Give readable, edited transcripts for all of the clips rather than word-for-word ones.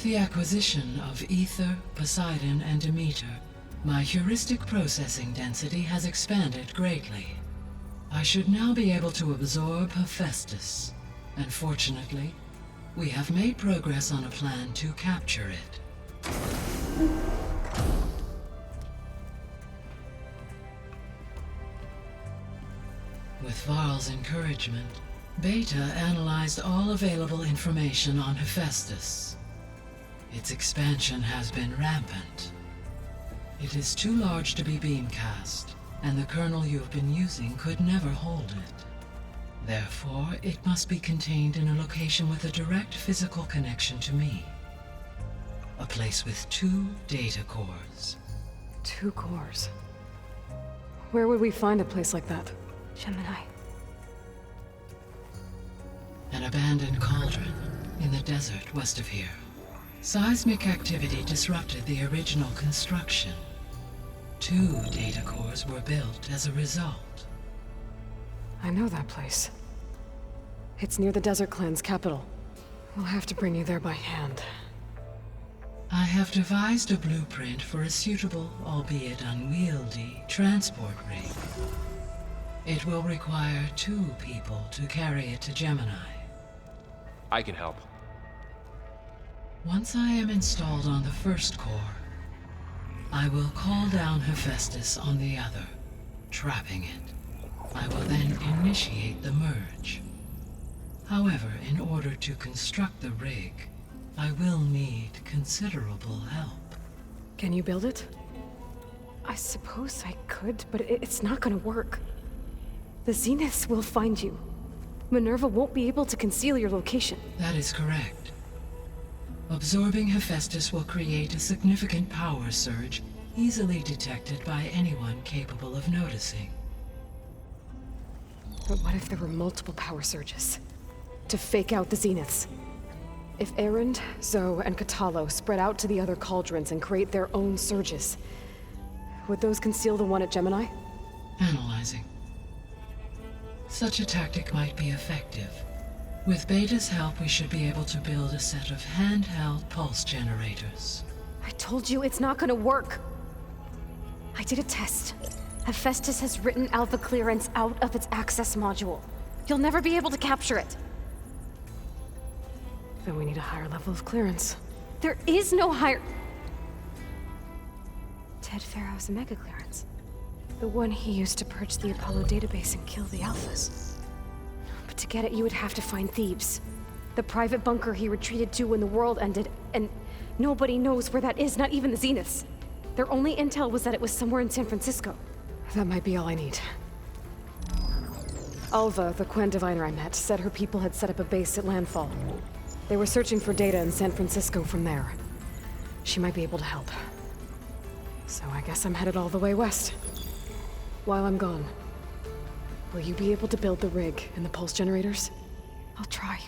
the acquisition of Ether, Poseidon, and Demeter, my heuristic processing density has expanded greatly. I should now be able to absorb Hephaestus, and fortunately, we have made progress on a plan to capture it. With Varl's encouragement, Beta analyzed all available information on Hephaestus. Its expansion has been rampant. It is too large to be beamcast, and the kernel you've been using could never hold it. Therefore, it must be contained in a location with a direct physical connection to me. A place with 2 data cores. 2 cores? Where would we find a place like that? Gemini. An abandoned cauldron in the desert west of here. Seismic activity disrupted the original construction. 2 data cores were built as a result. I know that place. It's near the Desert Clan's capital. We'll have to bring you there by hand. I have devised a blueprint for a suitable, albeit unwieldy, transport rig. It will require 2 people to carry it to Gemini. I can help. Once I am installed on the first core, I will call down Hephaestus on the other, trapping it. I will then initiate the merge. However, in order to construct the rig, I will need considerable help. Can you build it? I suppose I could, but it's not gonna work. The Zeniths will find you. Minerva won't be able to conceal your location. That is correct. Absorbing Hephaestus will create a significant power surge, easily detected by anyone capable of noticing. But what if there were multiple power surges? To fake out the Zeniths? If Erend, Zoe, and Katalo spread out to the other cauldrons and create their own surges, would those conceal the one at Gemini? Analyzing. Such a tactic might be effective. With Beta's help, we should be able to build a set of handheld pulse generators. I told you it's not gonna work. I did a test. Hephaestus has written Alpha clearance out of its access module. You'll never be able to capture it. Then we need a higher level of clearance. There is no higher... Ted Pharaoh's mega clearance. The one he used to purge the Apollo database and kill the Alphas. But to get it, you would have to find Thebes. The private bunker he retreated to when the world ended, and nobody knows where that is, not even the Zeniths. Their only intel was that it was somewhere in San Francisco. That might be all I need. Alva, the Quen diviner I met, said her people had set up a base at Landfall. They were searching for data in San Francisco from there. She might be able to help. So I guess I'm headed all the way west. While I'm gone, will you be able to build the rig and the pulse generators? I'll try.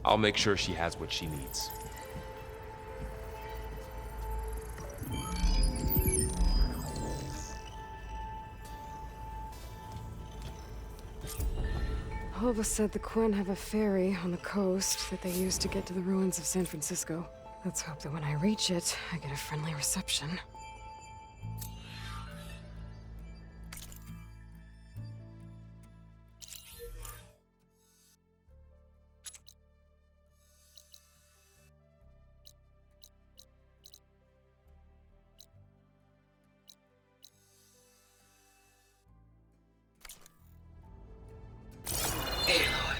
I'll make sure she has what she needs. Alva said the Quen have a ferry on the coast that they use to get to the ruins of San Francisco. Let's hope that when I reach it, I get a friendly reception. Aloy,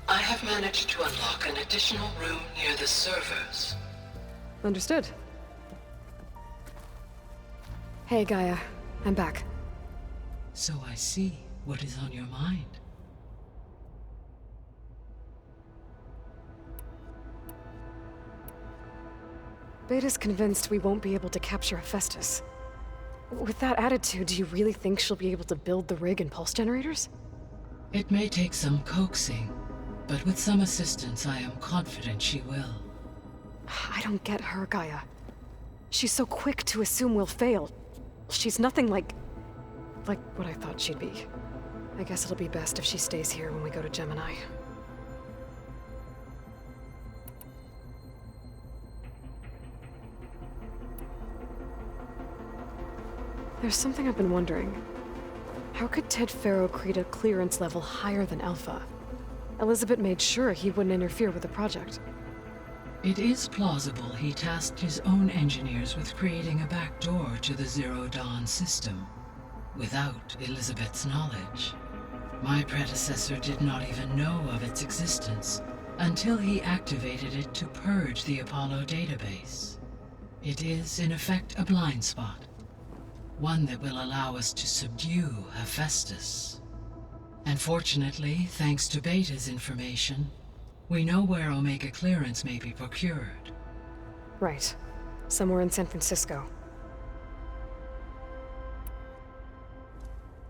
I have managed to unlock an additional room near the servers. Understood. Hey, Gaia. I'm back. So I see what is on your mind. Beta's convinced we won't be able to capture Hephaestus. With that attitude, do you really think she'll be able to build the rig and pulse generators? It may take some coaxing, but with some assistance I am confident she will. I don't get her, Gaia. She's so quick to assume we'll fail. She's nothing like what I thought she'd be. I guess it'll be best if she stays here when we go to Gemini. There's something I've been wondering. How could Ted Faro create a clearance level higher than Alpha? Elizabeth made sure he wouldn't interfere with the project. It is plausible he tasked his own engineers with creating a backdoor to the Zero Dawn system, without Elizabeth's knowledge. My predecessor did not even know of its existence until he activated it to purge the Apollo database. It is, in effect, a blind spot. One that will allow us to subdue Hephaestus. And fortunately, thanks to Beta's information, we know where Omega clearance may be procured. Right. Somewhere in San Francisco.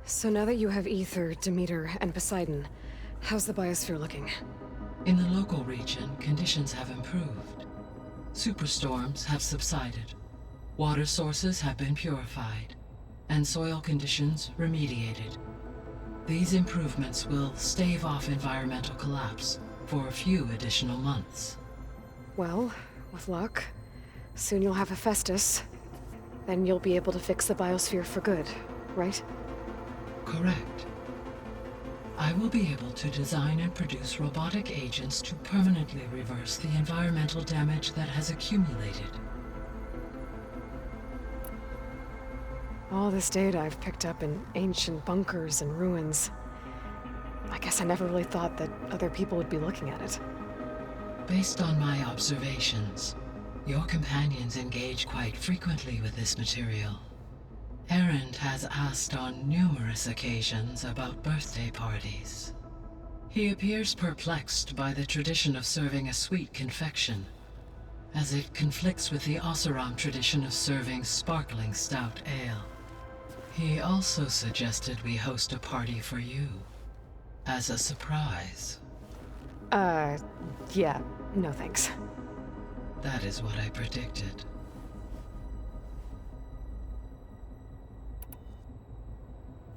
So now that you have Ether, Demeter, and Poseidon, how's the biosphere looking? In the local region, conditions have improved. Superstorms have subsided. Water sources have been purified, and soil conditions remediated. These improvements will stave off environmental collapse for a few additional months. Well, with luck, soon you'll have Hephaestus. Then you'll be able to fix the biosphere for good, right? Correct. I will be able to design and produce robotic agents to permanently reverse the environmental damage that has accumulated. All this data I've picked up in ancient bunkers and ruins. I guess I never really thought that other people would be looking at it. Based on my observations, your companions engage quite frequently with this material. Erend has asked on numerous occasions about birthday parties. He appears perplexed by the tradition of serving a sweet confection, as it conflicts with the Oseram tradition of serving sparkling stout ale. He also suggested we host a party for you, as a surprise. Yeah, no thanks. That is what I predicted.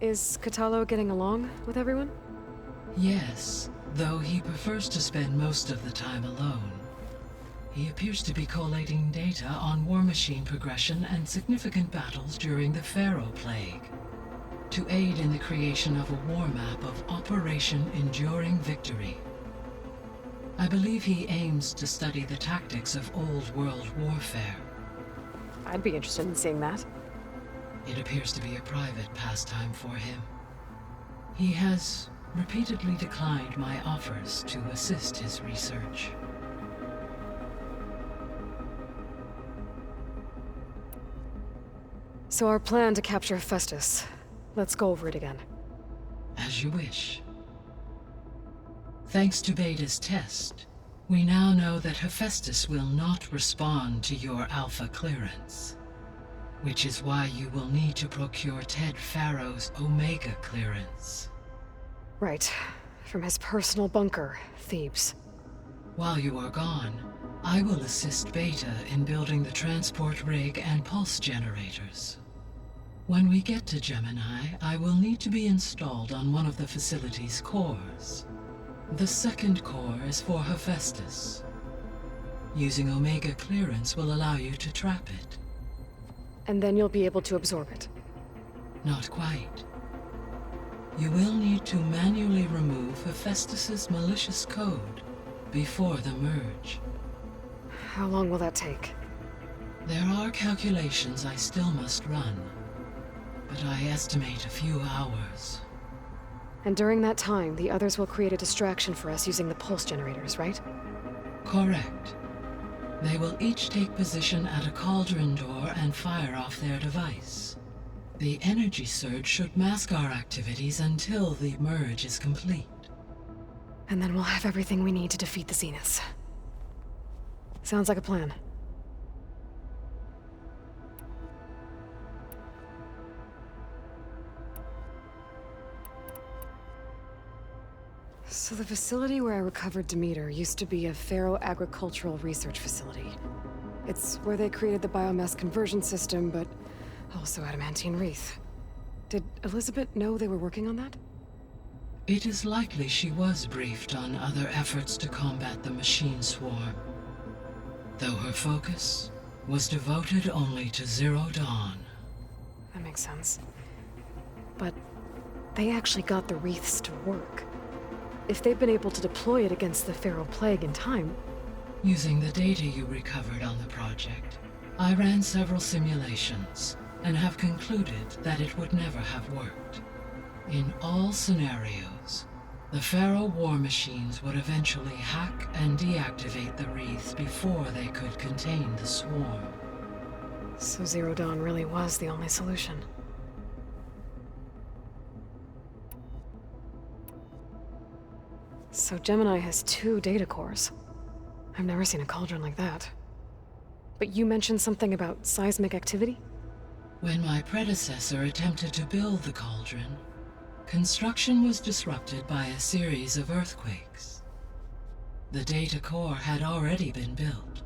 Is Kotallo getting along with everyone? Yes, though he prefers to spend most of the time alone. He appears to be collating data on war machine progression and significant battles during the Pharaoh Plague, to aid in the creation of a war map of Operation Enduring Victory. I believe he aims to study the tactics of old world warfare. I'd be interested in seeing that. It appears to be a private pastime for him. He has repeatedly declined my offers to assist his research. So our plan to capture Hephaestus. Let's go over it again. As you wish. Thanks to Beta's test, we now know that Hephaestus will not respond to your Alpha clearance. Which is why you will need to procure Ted Faro's Omega clearance. Right. From his personal bunker, Thebes. While you are gone, I will assist Beta in building the transport rig and pulse generators. When we get to Gemini, I will need to be installed on one of the facility's cores. The second core is for Hephaestus. Using Omega clearance will allow you to trap it. And then you'll be able to absorb it. Not quite. You will need to manually remove Hephaestus's malicious code before the merge. How long will that take? There are calculations I still must run, but I estimate a few hours. And during that time, the others will create a distraction for us using the pulse generators, right? Correct. They will each take position at a cauldron door and fire off their device. The energy surge should mask our activities until the merge is complete. And then we'll have everything we need to defeat the Zeniths. Sounds like a plan. So the facility where I recovered Demeter used to be a Pharaoh agricultural research facility. It's where they created the biomass conversion system, but also Adamantine Wreath. Did Elizabeth know they were working on that? It is likely she was briefed on other efforts to combat the machine swarm, though her focus was devoted only to Zero Dawn. That makes sense. But they actually got the wreaths to work. If they've been able to deploy it against the Feral Plague in time... Using the data you recovered on the project, I ran several simulations and have concluded that it would never have worked. In all scenarios, the Feral war machines would eventually hack and deactivate the wreaths before they could contain the swarm. So Zero Dawn really was the only solution. So Gemini has 2 data cores. I've never seen a cauldron like that. But you mentioned something about seismic activity? When my predecessor attempted to build the cauldron, construction was disrupted by a series of earthquakes. The data core had already been built,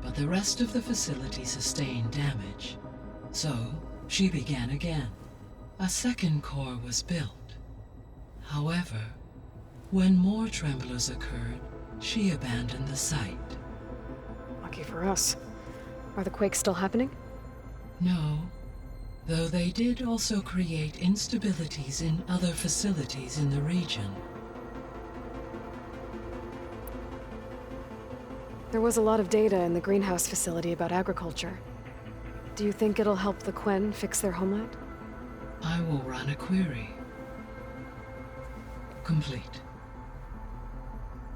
but the rest of the facility sustained damage. So, she began again. A second core was built. However, when more tremblers occurred, she abandoned the site. Lucky for us. Are the quakes still happening? No, though they did also create instabilities in other facilities in the region. There was a lot of data in the greenhouse facility about agriculture. Do you think it'll help the Quen fix their homeland? I will run a query. Complete.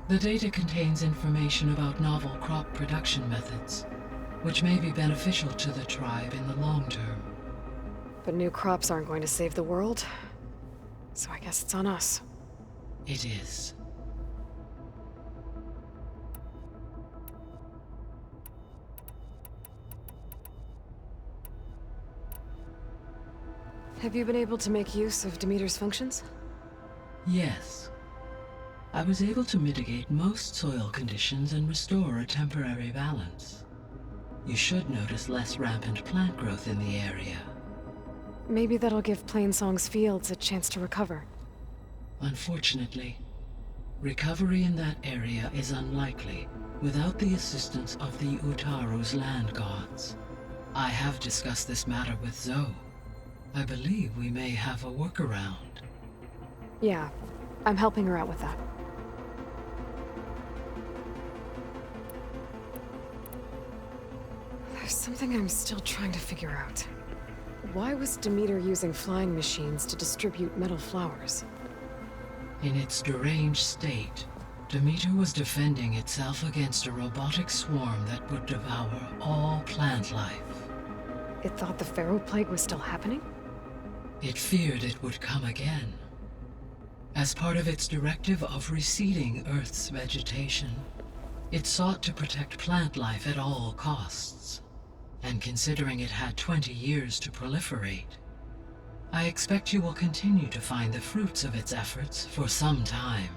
The data contains information about novel crop production methods, which may be beneficial to the tribe in the long term. But new crops aren't going to save the world, so I guess it's on us. It is. Have you been able to make use of Demeter's functions? Yes. I was able to mitigate most soil conditions and restore a temporary balance. You should notice less rampant plant growth in the area. Maybe that'll give Plainsong's fields a chance to recover. Unfortunately, recovery in that area is unlikely without the assistance of the Utaru's land gods. I have discussed this matter with Zoe. I believe we may have a workaround. Yeah, I'm helping her out with that. There's something I'm still trying to figure out. Why was Demeter using flying machines to distribute metal flowers? In its deranged state, Demeter was defending itself against a robotic swarm that would devour all plant life. It thought the Feral Plague was still happening? It feared it would come again. As part of its directive of reseeding Earth's vegetation, it sought to protect plant life at all costs. And considering it had 20 years to proliferate, I expect you will continue to find the fruits of its efforts for some time.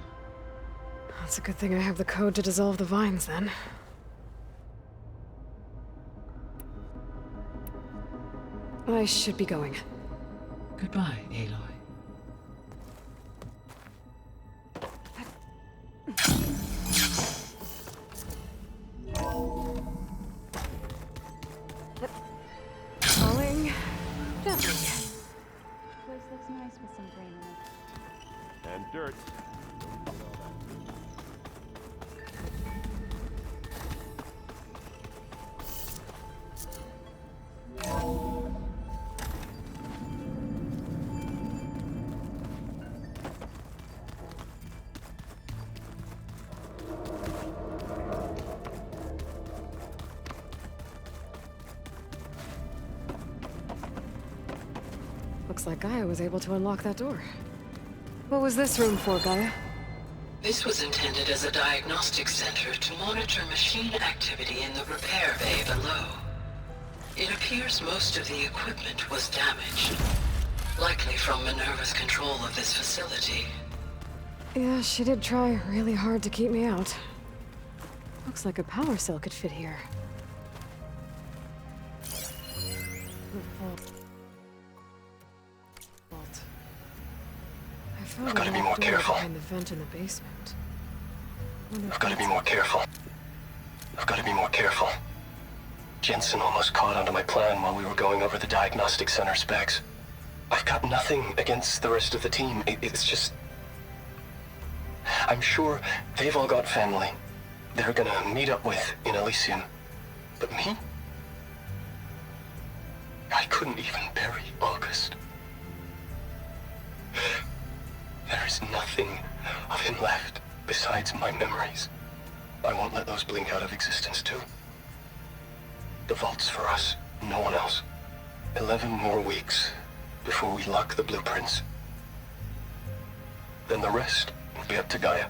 That's a good thing I have the code to dissolve the vines, then. I should be going. Goodbye, Aloy. Falling gently. Place looks nice with some grain in it. And dirt. Looks like Gaia was able to unlock that door. What was this room for, Gaia? This was intended as a diagnostic center to monitor machine activity in the repair bay below. It appears most of the equipment was damaged, likely from Minerva's control of this facility. Yeah, she did try really hard to keep me out. Looks like a power cell could fit here. Vault. I've got to be more careful. Behind the vent in the basement. I've got to be more careful. I've got to be more careful. Jensen almost caught onto my plan while we were going over the diagnostic center specs. I've got nothing against the rest of the team. It's just... I'm sure they've all got family they're gonna meet up with in Elysium. But me? I couldn't even bury August. There is nothing of him left besides my memories. I won't let those blink out of existence too. The vault's for us, no one else. 11 more weeks before we lock the blueprints. Then the rest will be up to Gaia.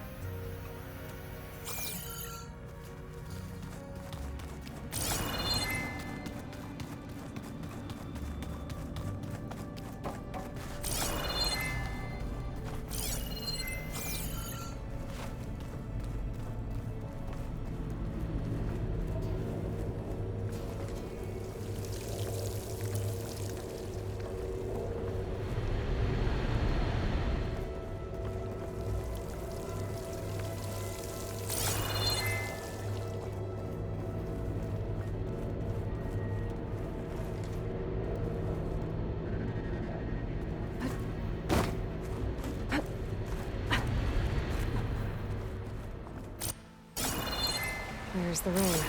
There's the rain.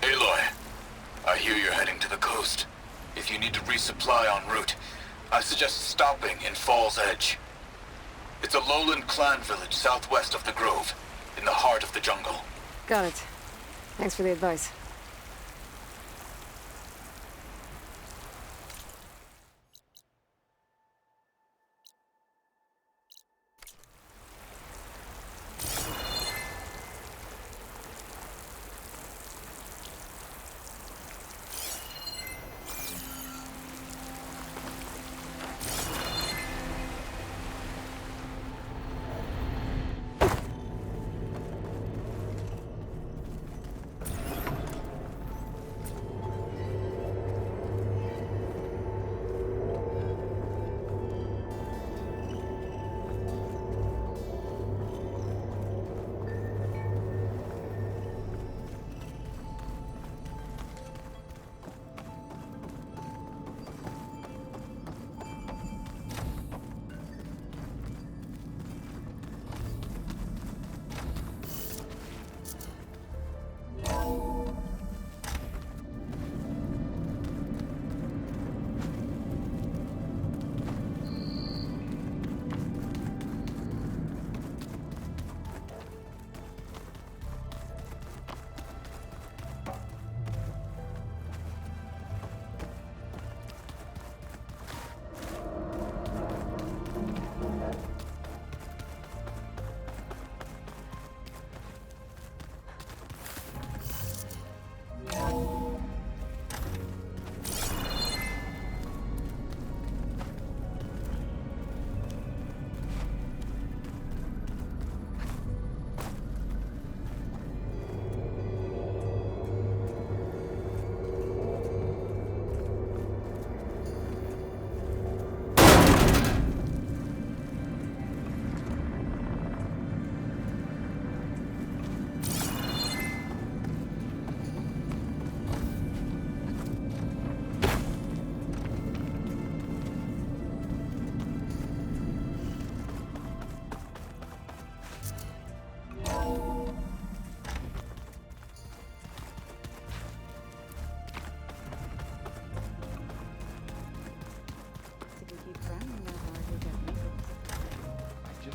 Aloy, I hear you're heading to the coast. If you need to resupply en route, I suggest stopping in Fall's Edge. It's a lowland clan village southwest of the Grove, in the heart of the jungle. Got it. Thanks for the advice.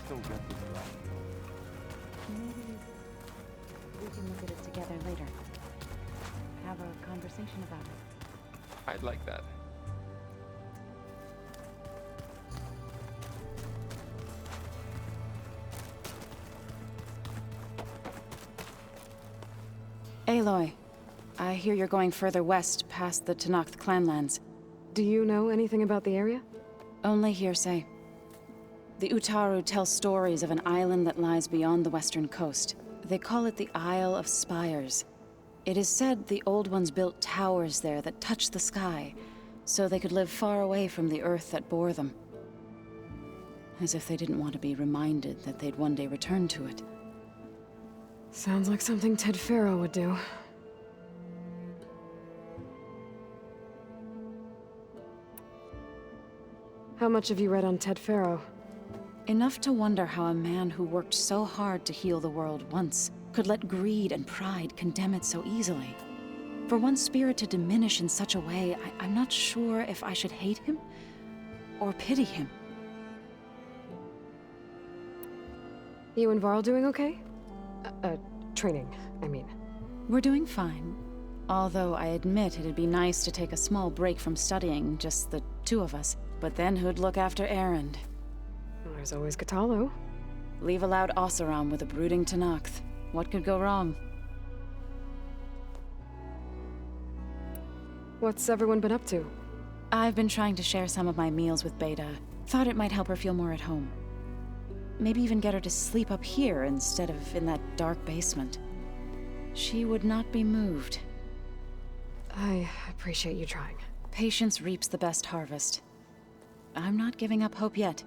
Don't get this right. Maybe we can look at it together later. Have a conversation about it. I'd like that. Aloy, I hear you're going further west past the Tenakth clanlands. Do you know anything about the area? Only hearsay. The Utaru tell stories of an island that lies beyond the western coast. They call it the Isle of Spires. It is said the Old Ones built towers there that touch the sky, so they could live far away from the earth that bore them. As if they didn't want to be reminded that they'd one day return to it. Sounds like something Ted Faro would do. How much have you read on Ted Faro? Enough to wonder how a man who worked so hard to heal the world once could let greed and pride condemn it so easily. For one's spirit to diminish in such a way, I'm not sure if I should hate him or pity him. You and Varl doing okay? Training, I mean. We're doing fine. Although I admit it'd be nice to take a small break from studying, just the two of us. But then who'd look after Erend? Well, there's always Kotallo. Leave a loud Oseram with a brooding Tenakth. What could go wrong? What's everyone been up to? I've been trying to share some of my meals with Beta. Thought it might help her feel more at home. Maybe even get her to sleep up here instead of in that dark basement. She would not be moved. I appreciate you trying. Patience reaps the best harvest. I'm not giving up hope yet.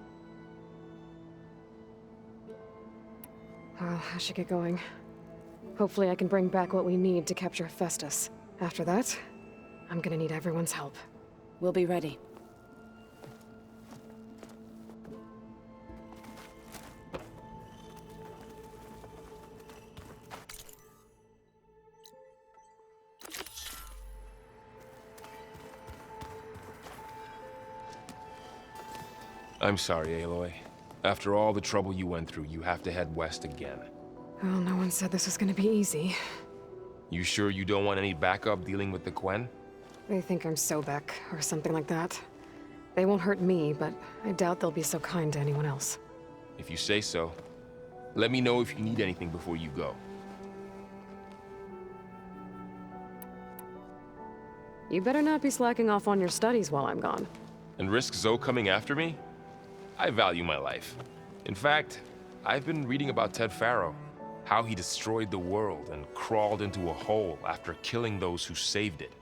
Well, I should get going. Hopefully I can bring back what we need to capture Hephaestus. After that, I'm gonna need everyone's help. We'll be ready. I'm sorry, Aloy. After all the trouble you went through, you have to head west again. Well, no one said this was gonna be easy. You sure you don't want any backup dealing with the Quen? They think I'm Sobek, or something like that. They won't hurt me, but I doubt they'll be so kind to anyone else. If you say so. Let me know if you need anything before you go. You better not be slacking off on your studies while I'm gone. And risk Zoe coming after me? I value my life. In fact, I've been reading about Ted Faro. How he destroyed the world and crawled into a hole after killing those who saved it.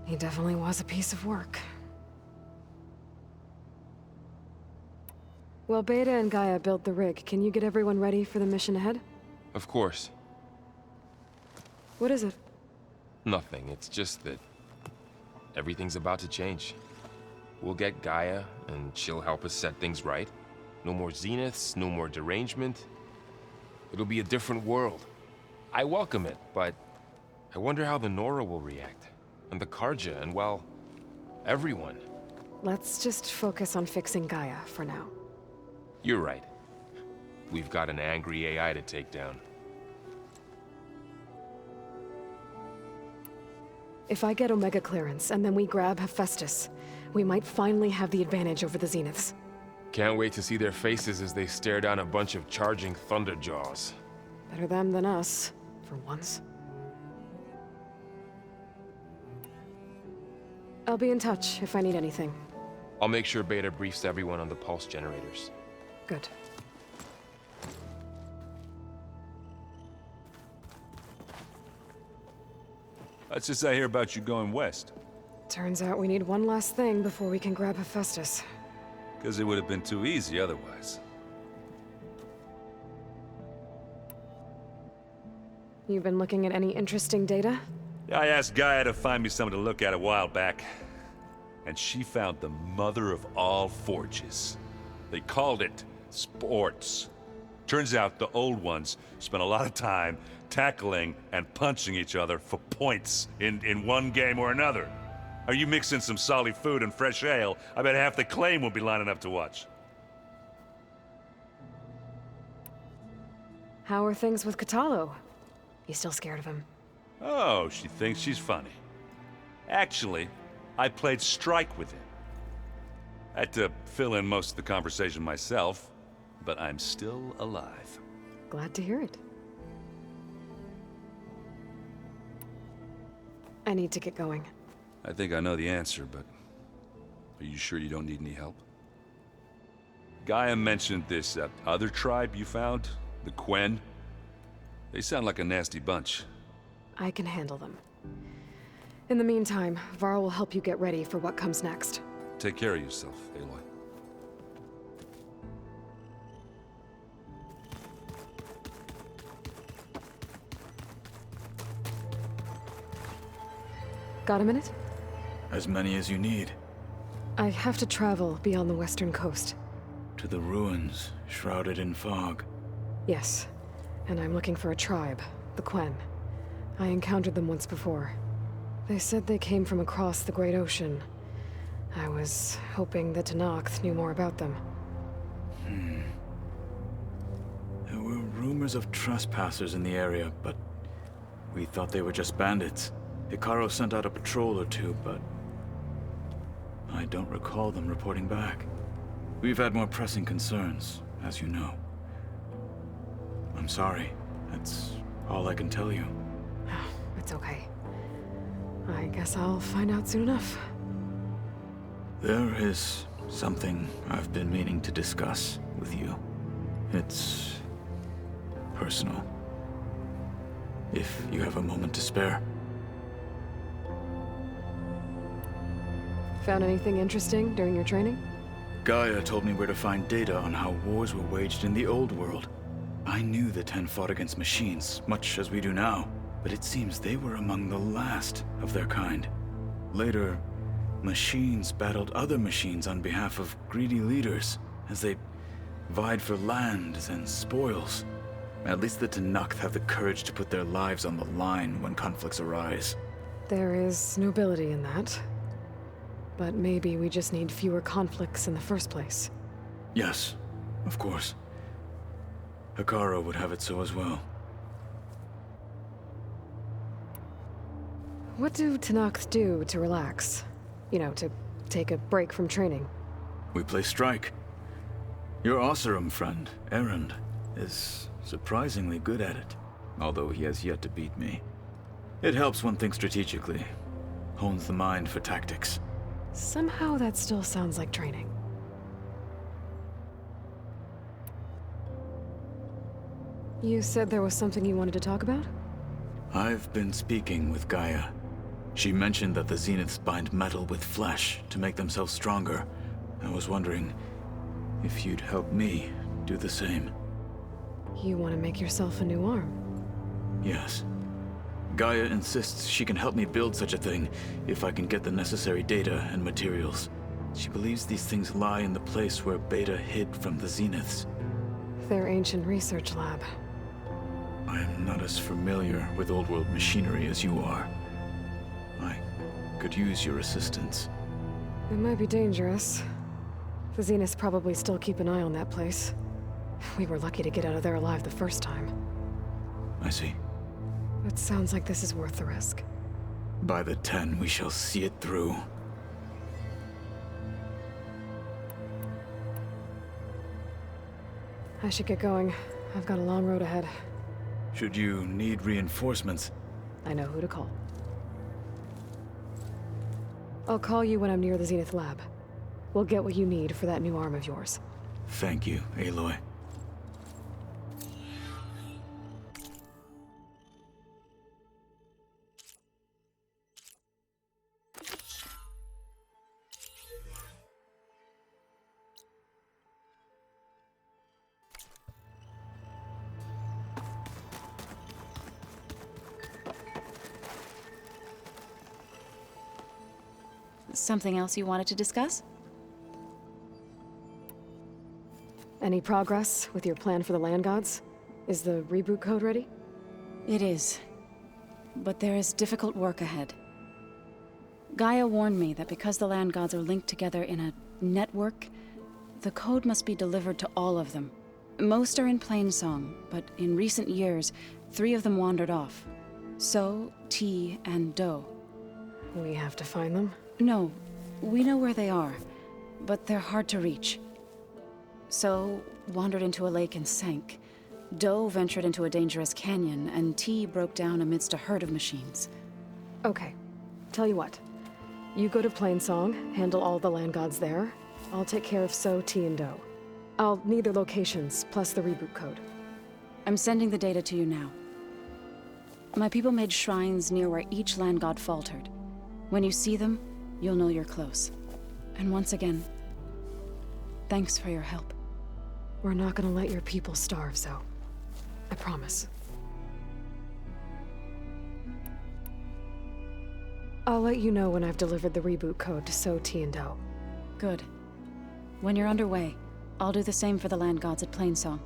He definitely was a piece of work. Well, Beta and Gaia built the rig. Can you get everyone ready for the mission ahead? Of course. What is it? Nothing. It's just that everything's about to change. We'll get Gaia, and she'll help us set things right. No more zeniths, no more derangement. It'll be a different world. I welcome it, but I wonder how the Nora will react. And the Karja, and well, everyone. Let's just focus on fixing Gaia for now. You're right. We've got an angry AI to take down. If I get Omega clearance, and then we grab Hephaestus, we might finally have the advantage over the Zeniths. Can't wait to see their faces as they stare down a bunch of charging Thunderjaws. Better them than us, for once. I'll be in touch if I need anything. I'll make sure Beta briefs everyone on the pulse generators. Good. What's this I hear about you going west? Turns out we need one last thing before we can grab Hephaestus. Because it would have been too easy otherwise. You've been looking at any interesting data? I asked Gaia to find me something to look at a while back. And she found the mother of all forges. They called it sports. Turns out the old ones spent a lot of time tackling and punching each other for points in one game or another. Are you mixing some solid food and fresh ale? I bet half the claim will be lining up to watch. How are things with Kotallo? You still scared of him? Oh, she thinks she's funny. Actually, I played strike with him. I had to fill in most of the conversation myself, but I'm still alive. Glad to hear it. I need to get going. I think I know the answer, but are you sure you don't need any help? Gaia mentioned this other tribe you found, the Quen. They sound like a nasty bunch. I can handle them. In the meantime, Varl will help you get ready for what comes next. Take care of yourself, Aloy. Got a minute? As many as you need. I have to travel beyond the western coast. To the ruins, shrouded in fog. Yes, and I'm looking for a tribe, the Quen. I encountered them once before. They said they came from across the Great Ocean. I was hoping that Tenakth knew more about them. There were rumors of trespassers in the area, but we thought they were just bandits. Hekarro sent out a patrol or two, but I don't recall them reporting back. We've had more pressing concerns, as you know. I'm sorry. That's all I can tell you. It's okay. I guess I'll find out soon enough. There is something I've been meaning to discuss with you. It's personal. If you have a moment to spare. Found anything interesting during your training? Gaia told me where to find data on how wars were waged in the old world. I knew the Ten fought against machines, much as we do now, but it seems they were among the last of their kind. Later, machines battled other machines on behalf of greedy leaders, as they vied for lands and spoils. At least the Tenakth have the courage to put their lives on the line when conflicts arise. There is nobility in that. But maybe we just need fewer conflicts in the first place. Yes, of course. Hekarro would have it so as well. What do Tenakth do to relax? You know, to take a break from training? We play strike. Your Oseram friend, Erend, is surprisingly good at it, although he has yet to beat me. It helps one think strategically, hones the mind for tactics. Somehow that still sounds like training. You said there was something you wanted to talk about? I've been speaking with Gaia. She mentioned that the Zeniths bind metal with flesh to make themselves stronger. I was wondering if you'd help me do the same. You want to make yourself a new arm? Yes. Gaia insists she can help me build such a thing if I can get the necessary data and materials. She believes these things lie in the place where Beta hid from the Zeniths. Their ancient research lab. I am not as familiar with old world machinery as you are. I could use your assistance. It might be dangerous. The Zeniths probably still keep an eye on that place. We were lucky to get out of there alive the first time. I see. It sounds like this is worth the risk. By the 10, we shall see it through. I should get going. I've got a long road ahead. Should you need reinforcements? I know who to call. I'll call you when I'm near the Zenith lab. We'll get what you need for that new arm of yours. Thank you, Aloy. Something else you wanted to discuss? Any progress with your plan for the Land Gods? Is the reboot code ready? It is. But there is difficult work ahead. Gaia warned me that because the Land Gods are linked together in a network, the code must be delivered to all of them. Most are in Plainsong, but in recent years, 3 of them wandered off. So, T, and Do. We have to find them? No, we know where they are, but they're hard to reach. So, wandered into a lake and sank. Do ventured into a dangerous canyon, and T broke down amidst a herd of machines. Okay. Tell you what. You go to Plainsong, handle all the Land Gods there. I'll take care of So, T, and Do. I'll need their locations, plus the reboot code. I'm sending the data to you now. My people made shrines near where each Land God faltered. When you see them, you'll know you're close. And once again, thanks for your help. We're not gonna let your people starve, Zo. I promise. I'll let you know when I've delivered the reboot code to So, T, and Do. Good. When you're underway, I'll do the same for the land gods at Plainsong.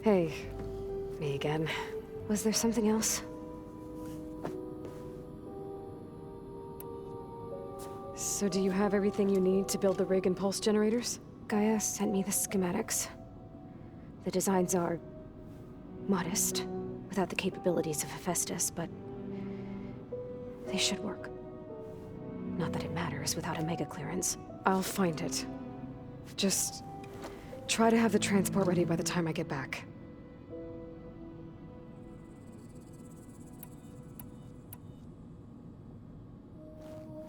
Hey, me again. Was there something else? So do you have everything you need to build the rig and pulse generators? Gaia sent me the schematics. The designs are modest, without the capabilities of Hephaestus, but they should work. Not that it matters without a mega clearance. I'll find it. Just try to have the transport ready by the time I get back.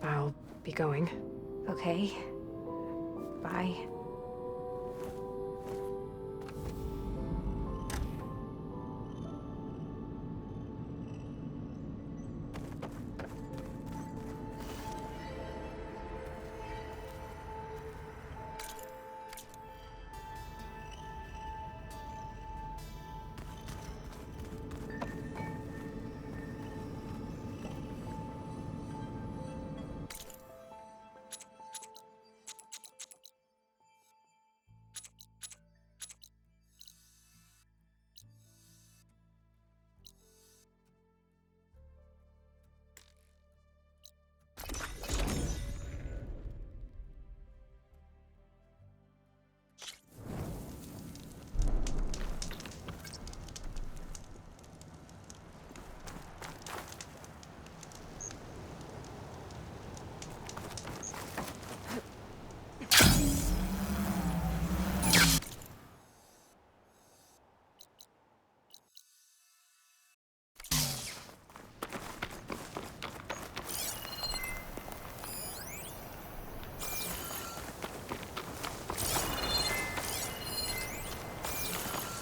I'll be going. Okay. Bye.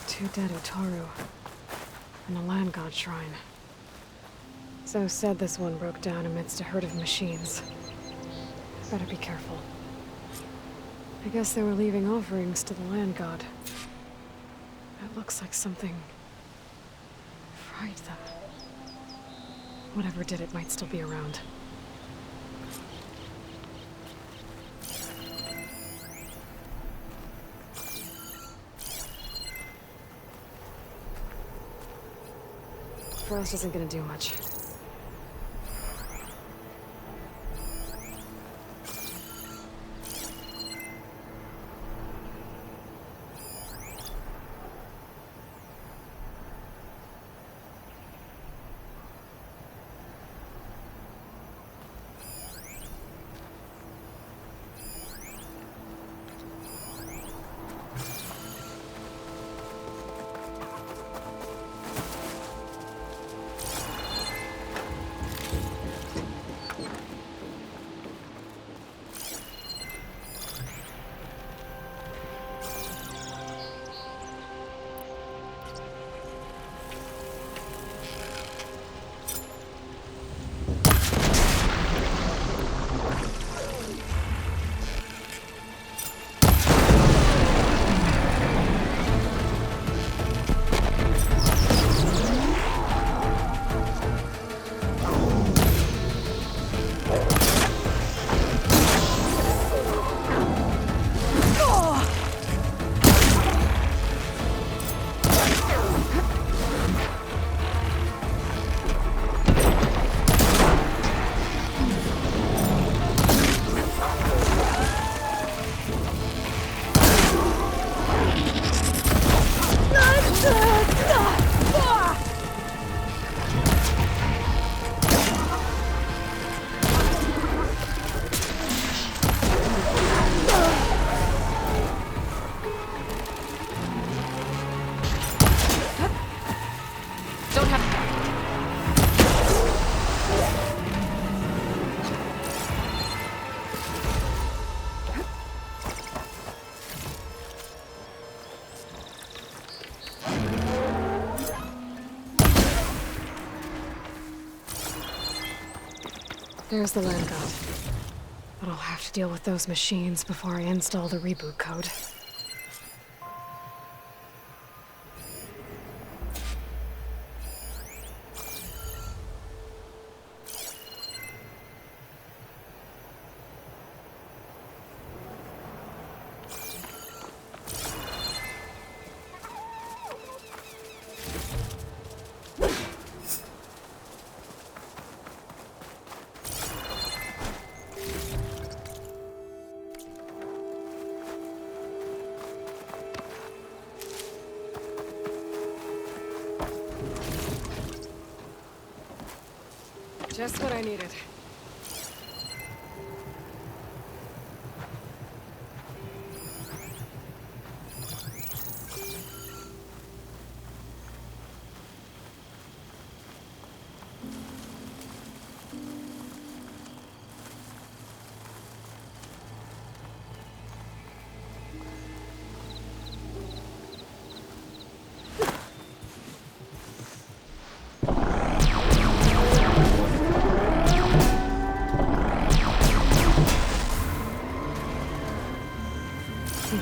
Two dead Utaru. And a land god shrine. So said this one broke down amidst a herd of machines. Better be careful. I guess they were leaving offerings to the land god. It looks like something fried them. Whatever did it might still be around. Frost isn't gonna do much. There's the land god. But I'll have to deal with those machines before I install the reboot code. Just what I needed.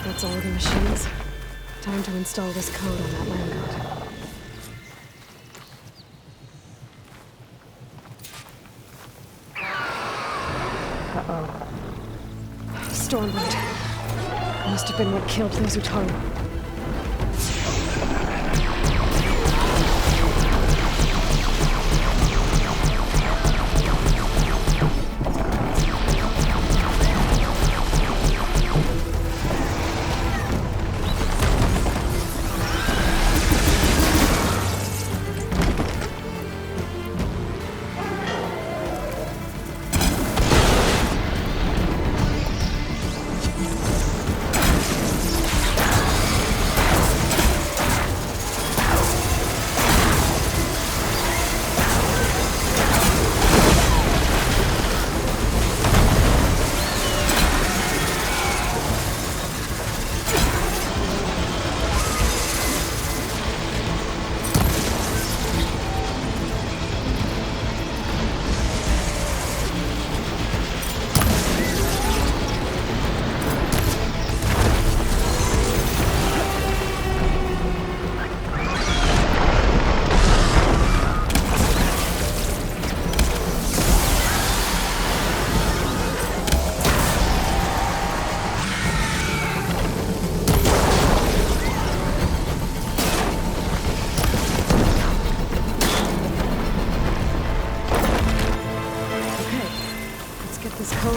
That's all the machines. Time to install this code on that land god. Uh-oh. Stormbird. Must have been what killed those Utaru.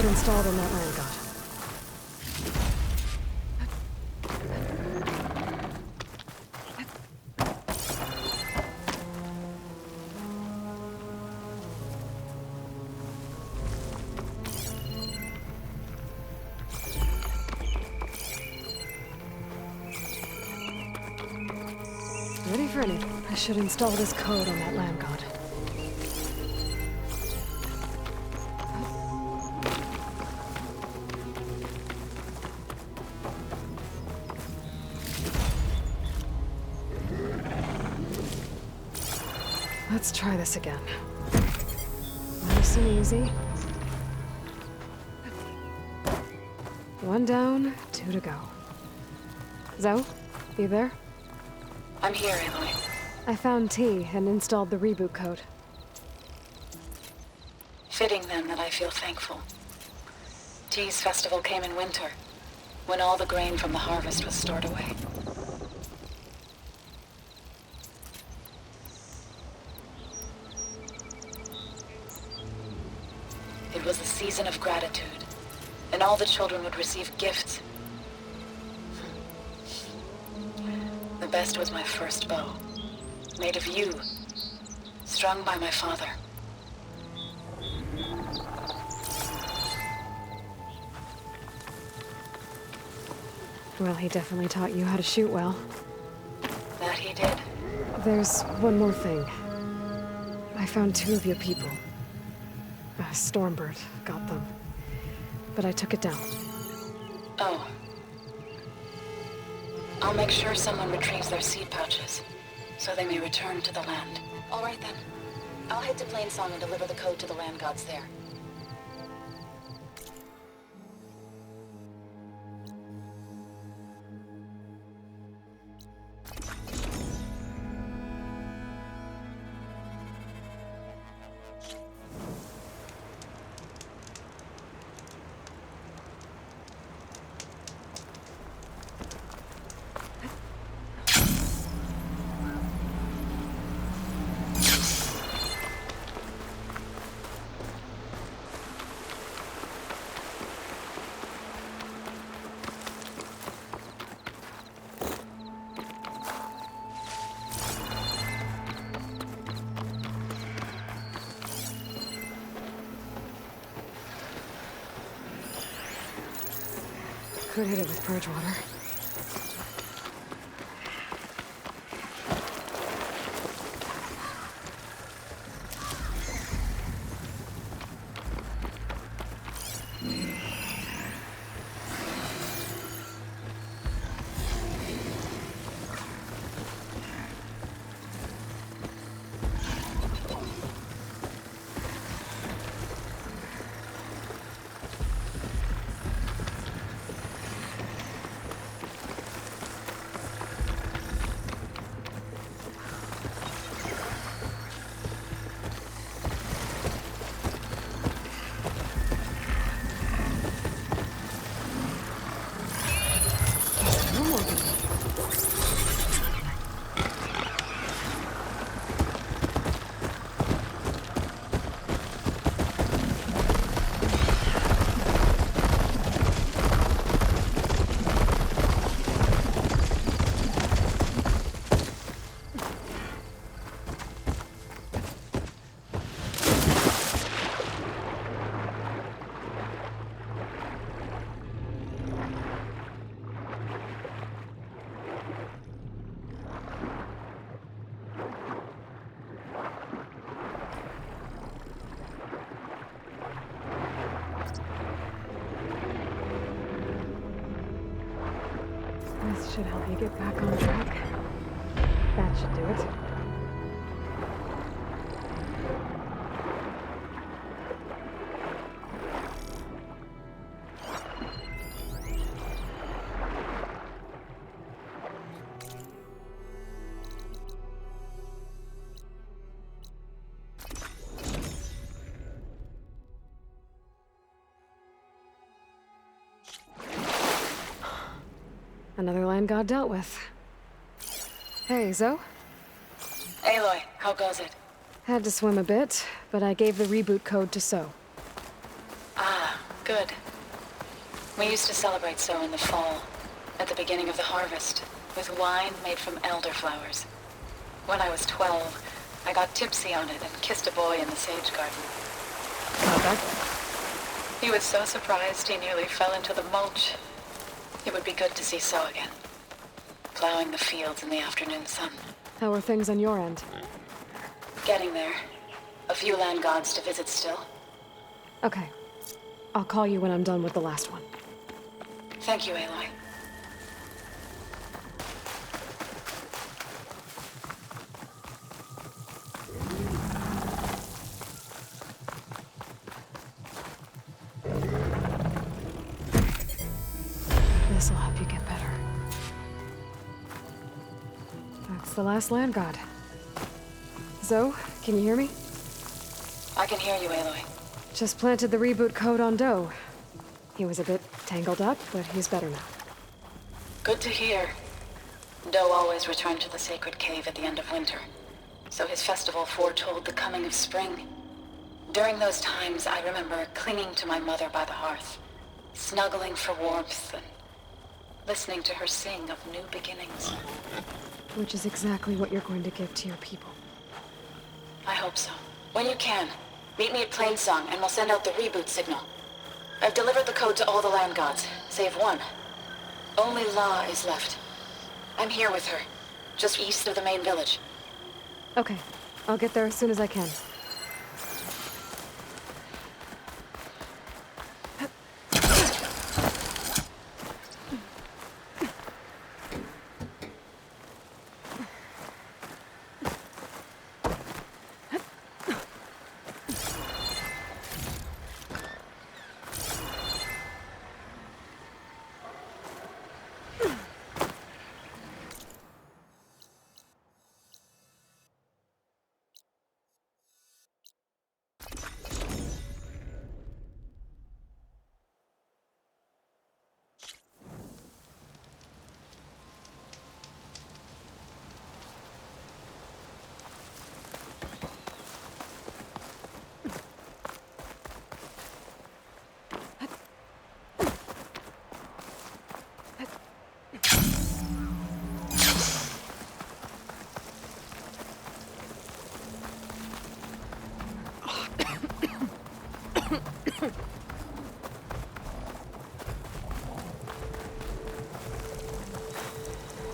Installed on that land god. Ready for anything. I should install this code on that land god. Let's try this again. Nice and easy. 1 down, 2 to go. Zoe, you there? I'm here, Aloy. I found T and installed the reboot code. Fitting then that I feel thankful. T's festival came in winter, when all the grain from the harvest was stored away. It was the season of gratitude, and all the children would receive gifts. The best was my first bow, made of yew, strung by my father. Well, he definitely taught you how to shoot well. That he did. There's one more thing. I found 2 of your people. Stormbird got them, but I took it down. Oh. I'll make sure someone retrieves their seed pouches, so they may return to the land. All right then. I'll head to Plainsong and deliver the code to the land gods there. Could hit it with purge water. This should help you get back on track. That should do it. Another land god dealt with. Hey, Zoe? Aloy, how goes it? Had to swim a bit, but I gave the reboot code to So. Ah, good. We used to celebrate So in the fall, at the beginning of the harvest, with wine made from elderflowers. When I was 12, I got tipsy on it and kissed a boy in the sage garden. He was so surprised he nearly fell into the mulch. It would be good to see So again, plowing the fields in the afternoon sun. How are things on your end? Getting there. A few land gods to visit still. Okay. I'll call you when I'm done with the last one. Thank you, Aloy. This'll help you get better. That's the last land god. Zoe, can you hear me? I can hear you, Aloy. Just planted the reboot code on Doe. He was a bit tangled up, but he's better now. Good to hear. Doe always returned to the sacred cave at the end of winter, so his festival foretold the coming of spring. During those times, I remember clinging to my mother by the hearth, snuggling for warmth and listening to her sing of new beginnings. Which is exactly what you're going to give to your people. I hope so. When you can, meet me at Plainsong and we'll send out the reboot signal. I've delivered the code to all the land gods, save one. Only La is left. I'm here with her, just east of the main village. Okay. I'll get there as soon as I can.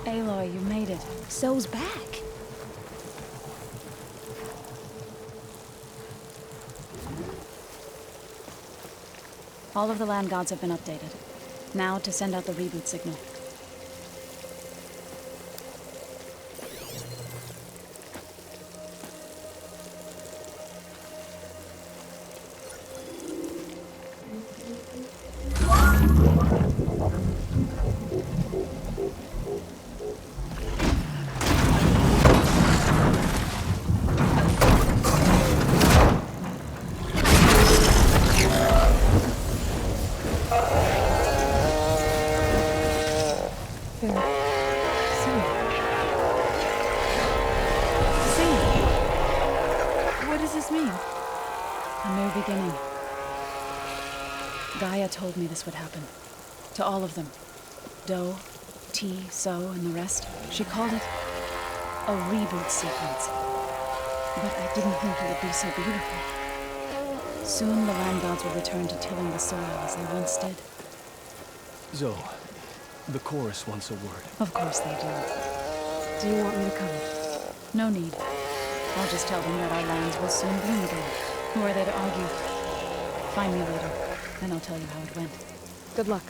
Aloy, you made it. So's back. All of the land gods have been updated. Now to send out the reboot signal. Gaia told me this would happen. To all of them. Do, T, So, and the rest. She called it a reboot sequence. But I didn't think it would be so beautiful. Soon the land gods would return to tilling the soil as they once did. Zoe, the chorus wants a word. Of course they do. Do you want me to come? No need. I'll just tell them that our lands will soon bloom again. Who are they to argue? Find me later, and I'll tell you how it went. Good luck.